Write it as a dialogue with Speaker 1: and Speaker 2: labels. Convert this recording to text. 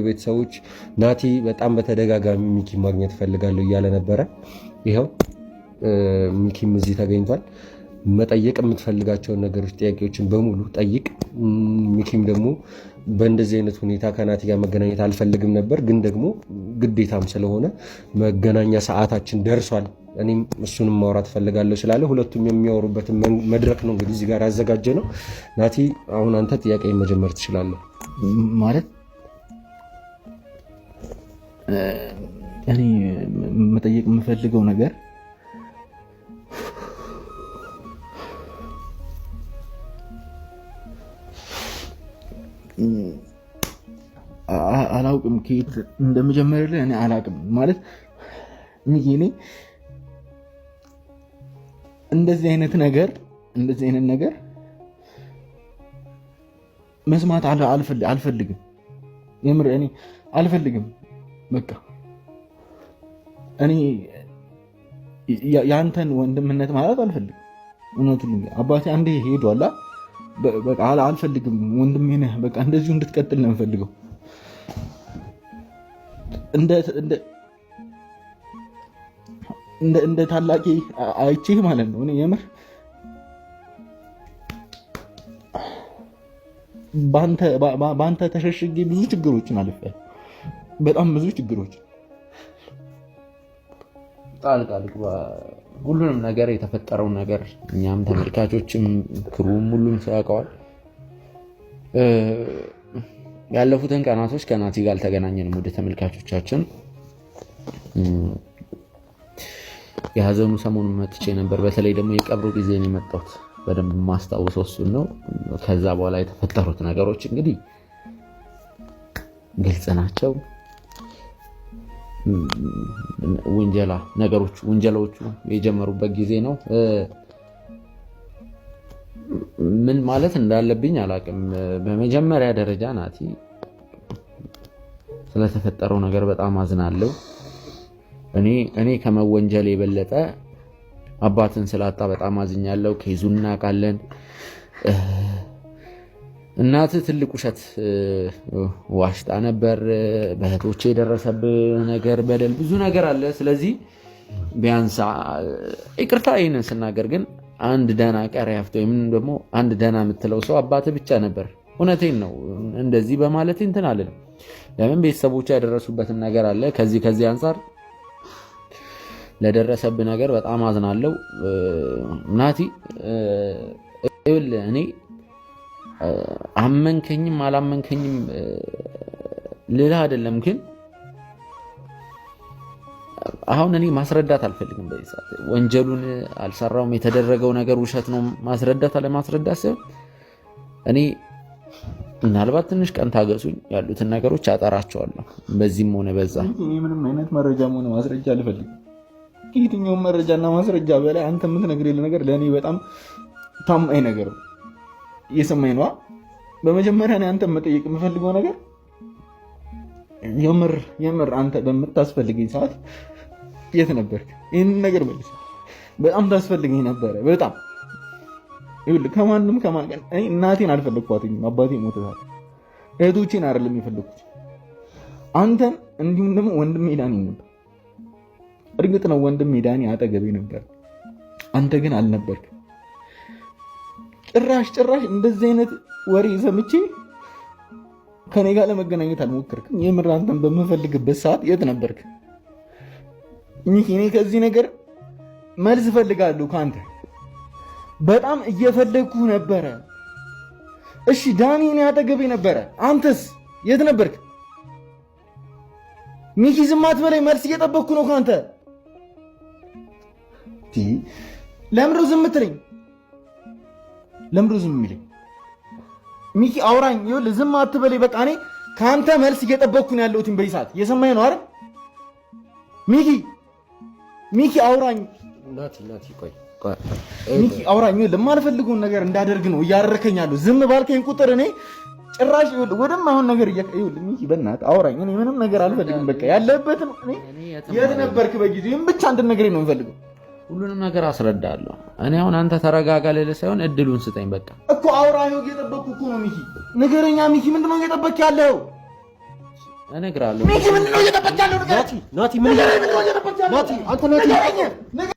Speaker 1: ቤተሰቦች ናቲ በጣም በተደጋጋሚ ሚኪ ማግኘት ፈልጋለሁ እያለ ነበረ። ይኸው ሚኪም እዚህ ተገኝቷል። መጠየቅ የምትፈልጋቸውን ነገሮች ጥያቄዎችን በሙሉ ጠይቅ። ሚኪም ደግሞ በእንደዚህ አይነት ሁኔታ ከናቲ ጋር መገናኘት አልፈልግም ነበር፣ ግን ደግሞ ግዴታም ስለሆነ መገናኛ ሰዓታችን ደርሷል፣ እኔም እሱንም ማውራት ፈልጋለሁ ስላለ ሁለቱም የሚያወሩበትን መድረክ ነው እንግዲህ እዚህ ጋር ያዘጋጀ ነው። ናቲ አሁን አንተ ጥያቄ መጀመር ትችላለህ።
Speaker 2: ማለት እኔ መጠየቅ የምፈልገው ነገር አላውቅም፣ ከየት እንደምጀምርልህ እኔ አላውቅም። ማለት እኔ እንደዚህ አይነት ነገር መስማት አልፈልግም። የምር እኔ አልፈልግም። በቃ እኔ ያንተን ወንድምነት ማለት አልፈልግም። እውነቱን አባቴ አንዴ ሄዷላ። በቃ አልፈልግም። ወንድሜ ነህ። በቃ እንደዚሁ እንድትቀጥል ነው የምፈልገው። እንደ ታላቂ አይቼህ ማለት ነው። እኔ የምር በአንተ ተሸሽጌ ብዙ ችግሮችን አልፌያለሁ። በጣም ብዙ ችግሮች
Speaker 3: ጣልቃ ሁሉንም ነገር የተፈጠረውን ነገር እኛም ተመልካቾችም ክሩም ሁሉም ሰው ያውቀዋል። ያለፉትን ቀናቶች ከናቲ ጋር አልተገናኘንም። ወደ ተመልካቾቻችን የሀዘኑ ሰሞን መጥቼ ነበር። በተለይ ደግሞ የቀብሩ ጊዜ ነው የመጣሁት። በደንብ ማስታወሰው እሱን ነው። ከዛ በኋላ የተፈጠሩት ነገሮች እንግዲህ ግልጽ ናቸው። ውንጀላዎቹ የጀመሩበት ጊዜ ነው። ምን ማለት እንዳለብኝ አላውቅም። በመጀመሪያ ደረጃ ናቲ ስለተፈጠረው ነገር በጣም አዝናለሁ። እኔ ከመወንጀል የበለጠ አባትን ስላጣ በጣም አዝኛለሁ። ከይዙን እናውቃለን። እናት ትልቅ ውሸት ዋሽታ ነበር። በእህቶቼ የደረሰብህ ነገር በደል ብዙ ነገር አለ። ስለዚህ ቢያንስ ይቅርታ ይህንን ስናገር ግን አንድ ደህና ቀሪ ሀፍቶ ወይም ደግሞ አንድ ደህና የምትለው ሰው አባትህ ብቻ ነበር። እውነቴን ነው። እንደዚህ በማለት እንትን አልልም። ለምን ቤተሰቦቿ ያደረሱበትን ነገር አለ። ከዚህ አንጻር ለደረሰብህ ነገር በጣም አዝናለሁ ናቲ። እኔ አመንከኝም አላመንከኝም ሌላ አይደለም፣ ግን አሁን እኔ ማስረዳት አልፈልግም። በዚህ ሰዓት ወንጀሉን አልሰራውም፣ የተደረገው ነገር ውሸት ነው ማስረዳት አለማስረዳት ሳይሆን እኔ ምናልባት ትንሽ ቀን ታገሱኝ፣ ያሉትን ነገሮች አጠራቸዋለሁ። በዚህም ሆነ በዛ
Speaker 2: ምንም አይነት መረጃም ሆነ ማስረጃ አልፈልግም። ከየትኛውም መረጃና ማስረጃ በላይ አንተ የምትነግረኝ ነገር ለእኔ በጣም ታማኝ ነገር ነው። እየሰማኝ ነዋ። በመጀመሪያ እኔ አንተ መጠየቅ የምፈልገው ነገር የምር አንተ በምታስፈልገኝ ሰዓት የት ነበርክ? ይህንን ነገር መልስ። በጣም ታስፈልገኝ ነበረ። በጣም ከማንም እናቴን አልፈለግኳትም። አባቴ ሞተታል። እህቶቼን አይደለም የፈለግኩት አንተን፣ እንዲሁም ደግሞ ወንድሜ ዳኒ ነበር። እርግጥ ነው ወንድሜ ዳኒ አጠገቤ ነበር፣ አንተ ግን አልነበርክ። ጭራሽ እንደዚህ አይነት ወሬ ሰምቼ ከኔ ጋር ለመገናኘት አልሞከርክም። የምር አንተን በምፈልግበት ሰዓት የት ነበርክ? እኔ ከዚህ ነገር መልስ እፈልጋለሁ ከአንተ። በጣም እየፈለግኩ ነበረ። እሺ ዳኒ እኔ አጠገቤ ነበረ፣ አንተስ የት ነበርክ? ሚኪ ዝም አትበለኝ፣ መልስ እየጠበቅኩ ነው ከአንተ። ለምንድነው ዝም የምትለኝ? ለምንድነው ዝም የሚለኝ? ሚኪ አውራኝ። ይኸውልህ ዝም አትበለኝ። በቃ እኔ ከአንተ መልስ እየጠበቅኩ ነው ያለሁት በዚህ ሰዓት። እየሰማኝ ነው አይደል? ሚኪ አውራኝ። ሚኪ አውራኝ። ይኸውልህ የማልፈልገውን ነገር እንዳደርግ ነው እያደረከኝ ያለው። ዝም ባልከኝ ቁጥር እኔ ጭራሽ ወደማይሆን ነገር ይኸውልህ ሚኪ በእናትህ አውራኝ። እኔ ምንም ነገር አልፈልግም። በቃ ያለህበትን የት ነበርክ በጊዜው? ብቻ እንድትነግረኝ ነው የምፈልገው።
Speaker 3: ሁሉንም ነገር አስረዳለሁ። እኔ አሁን አንተ ተረጋጋ ልልህ ሳይሆን እድሉን ስጠኝ። በቃ
Speaker 2: እኮ አውራ። ይኸው እየጠበቅኩ እኮ ነው ሚኪ። ንገረኛ ሚኪ፣ ምንድነው እየጠበቅክ ያለው?
Speaker 3: እነግርሃለሁ።
Speaker 1: ናቲ ናቲ ምን ናቲ አንተ ናቲ